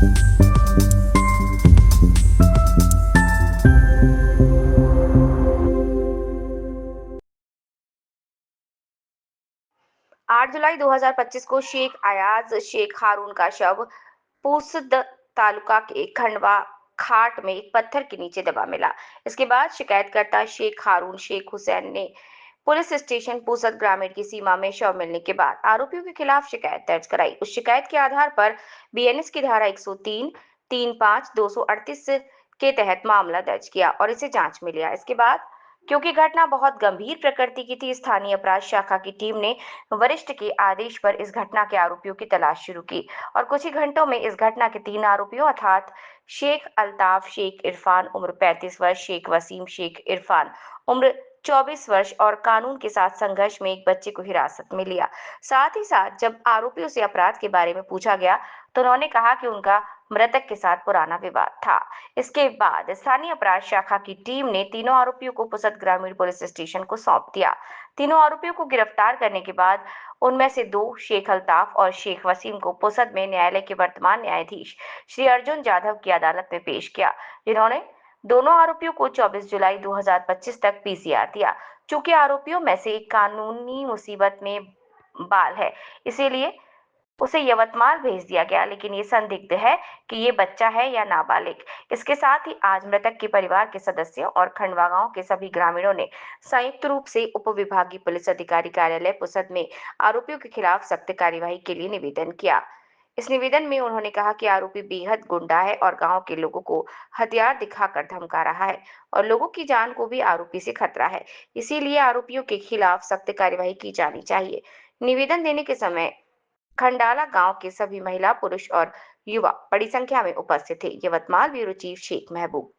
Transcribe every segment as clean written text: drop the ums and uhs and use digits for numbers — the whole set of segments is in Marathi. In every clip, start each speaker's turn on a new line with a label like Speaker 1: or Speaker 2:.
Speaker 1: आठ जुलाई 2025 को शेख अयाज शेख हारून का शव पूसद तालुका के खंडवा घाट में एक पत्थर के नीचे दबा मिला। इसके बाद शिकायतकर्ता शेख हारून शेख हुसैन ने पुलिस स्टेशन पूसद ग्रामीण की सीमा में शव मिलने के बाद आरोपियों के खिलाफ शिकायत दर्ज कराई। उस शिकायत के आधार पर बीएनएस की धारा 103, 35, 238 के तहत मामला दर्ज किया और इसे जांच में लिया। इसके बाद क्योंकि घटना बहुत गंभीर प्रकृति की थी, स्थानीय अपराध शाखा की टीम ने वरिष्ठ के आदेश पर इस घटना के आरोपियों की तलाश शुरू की और कुछ ही घंटों में इस घटना के 3 आरोपियों अर्थात शेख अल्ताफ शेख इरफान उम्र 35 वर्ष, शेख वसीम शेख इरफान उम्र 24 वर्ष और कानून के साथ संघर्ष में एक बच्चे को हिरासत में लिया। साथ ही साथ जब आरोपियों से अपराध के बारे में पूछा गया तो उन्होंने कहा कि उनका मृतक के साथ पुराना विवाद था। इसके बाद स्थानीय अपराध शाखा की टीम ने तीनों आरोपियों को पुसद ग्रामीण पुलिस स्टेशन को सौंप दिया। तीनों आरोपियों को गिरफ्तार करने के बाद उनमें से 2 शेख अल्ताफ और शेख वसीम को पुसद में न्यायालय के वर्तमान न्यायाधीश श्री अर्जुन जाधव की अदालत में पेश किया, जिन्होंने दोनों आरोपियों को 24 जुलाई 2025 तक पीसीआर दिया। चूंकि आरोपियों में से एक कानूनी मुसीबत में बाल है, इसीलिए उसे यवतमाल भेज दिया गया, लेकिन ये संदिग्ध है कि ये बच्चा है या नाबालिग। इसके साथ ही आज मृतक के परिवार के सदस्यों और खंडवा गांव के सभी ग्रामीणों ने संयुक्त रूप से उप विभागीय पुलिस अधिकारी कार्यालय पुसद में आरोपियों के खिलाफ सख्त कार्यवाही के लिए निवेदन किया। इस निवेदन में उन्होंने कहा कि आरोपी बेहद गुंडा है और गांव के लोगों को हथियार दिखाकर धमका रहा है और लोगों की जान को भी आरोपी से खतरा है, इसीलिए आरोपियों के खिलाफ सख्त कार्यवाही की जानी चाहिए। निवेदन देने के समय खंडाला गांव के सभी महिला, पुरुष और युवा बड़ी संख्या में उपस्थित थे। यवतमाल ब्युरो चीफ शेख महबूब।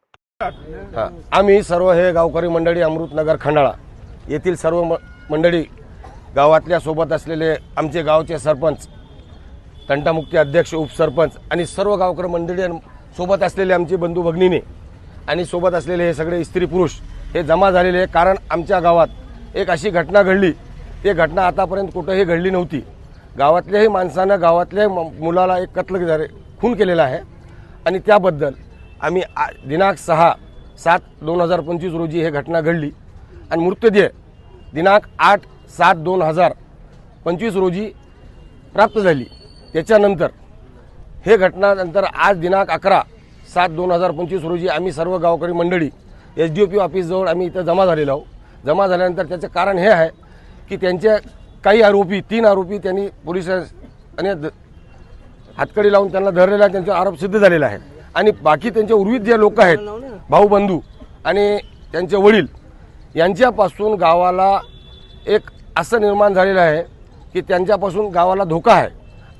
Speaker 2: आम्ही सर्व हे गावकरी मंडळी अमृतनगर खंडाळा येथील सर्व मंडळी गावातल्या सोबत असलेले आमचे गावचे सरपंच, तंटामुक्ती अध्यक्ष, उपसरपंच आणि सर्व गावकरी मंडळी सोबत असलेले आमचे बंधू भगिनीने आणि सोबत असलेले हे सगळे स्त्री पुरुष हे जमा झालेले आहे। कारण आमच्या गावात एक अशी घटना घडली, ती घटना आतापर्यंत कुठेही घडली नव्हती। गावातल्याही माणसानं गावातल्या मुलाला एक खून केलेला आहे आणि त्याबद्दल आम्ही दिनांक 6/7/2025 रोजी हे घटना घडली आणि मृतदेह दिनांक 8/7/2025 रोजी प्राप्त झाली। त्याच्यानंतर हे घटनानंतर आज दिनांक 11/7/2025 रोजी आम्ही सर्व गावकरी मंडळी एसडीओपी ऑफिस जवळ आम्ही इथे जमा झालेलो आहोत। जमा झाल्यानंतर त्याचे कारण हे आहे की त्यांचे काही आरोपी 3 आरोपी त्यांनी पोलिसांनी हातकडी लावून त्यांना धरलेला, त्यांचा आरोप सिद्ध झालेला आहे आणि बाकी त्यांचे उर्वरित जे लोक आहेत, भाऊ बंधू आणि त्यांचे वडील, यांच्यापासून गावाला एक असं निर्माण झालेलं आहे की त्यांच्यापासून गावाला धोका आहे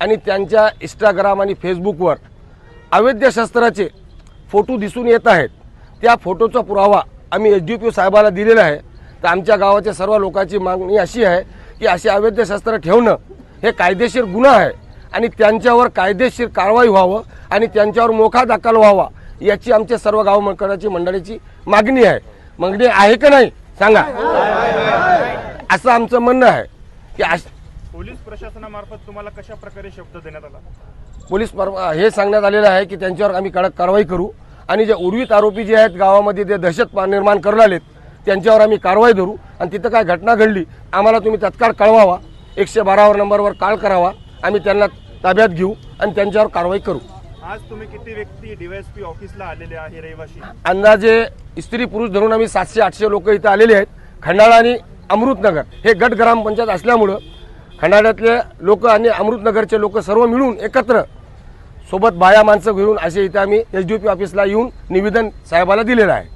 Speaker 2: आणि त्यांच्या इंस्टाग्राम आणि फेसबुकवर अवैध शस्त्राचे फोटो दिसून येत आहेत। त्या फोटोचा पुरावा आम्ही एसडीपीओ साहेबाला दिलेला आहे। तर आमच्या गावाच्या सर्व लोकांची मागणी अशी आहे की असे अवैध शस्त्र ठेवणं हे कायदेशीर गुन्हा आहे आणि त्यांच्यावर कायदेशीर कारवाई व्हावं आणि त्यांच्यावर मोका दाखल व्हावा, याची आमच्या सर्व गावकऱ्याची मंडळीची मागणी आहे। मागणी आहे का नाही सांगा, असं आमचं म्हणणं आहे की
Speaker 3: पोलीस प्रशासनामार्फत तुम्हाला कशा प्रकारे शब्द देण्यात आला?
Speaker 2: पोलीस हे सांगण्यात आलेलं आहे की त्यांच्यावर आम्ही कडक कारवाई करू आणि जे उर्वरित आरोपी जे आहेत गावामध्ये ते दहशत निर्माण करू लागलेत त्यांच्यावर आम्ही कारवाई धरू आणि तिथं काय घटना घडली आम्हाला तुम्ही तत्काळ कळवावा, 112 नंबरवर कॉल करावा, आम्ही त्यांना ताब्यात घेऊ आणि त्यांच्यावर कारवाई करू।
Speaker 3: आज तुम्ही किती व्यक्ती डीवायएसपी ऑफिसला आलेले आहे रहिवासी?
Speaker 2: अंदाजे स्त्री पुरुष धरून आम्ही 700-800 लोक इथं आलेले आहेत। खंडाळा आणि अमृतनगर हे गट ग्रामपंचायत असल्यामुळं खंडाळ्यातले लोक आणि अमृतनगरचे लोक सर्व मिळून एकत्र सोबत बाया माणसं घेऊन असे इथे आम्ही एसडीपी ऑफिसला येऊन निवेदन साहेबाला दिलेलं आहे।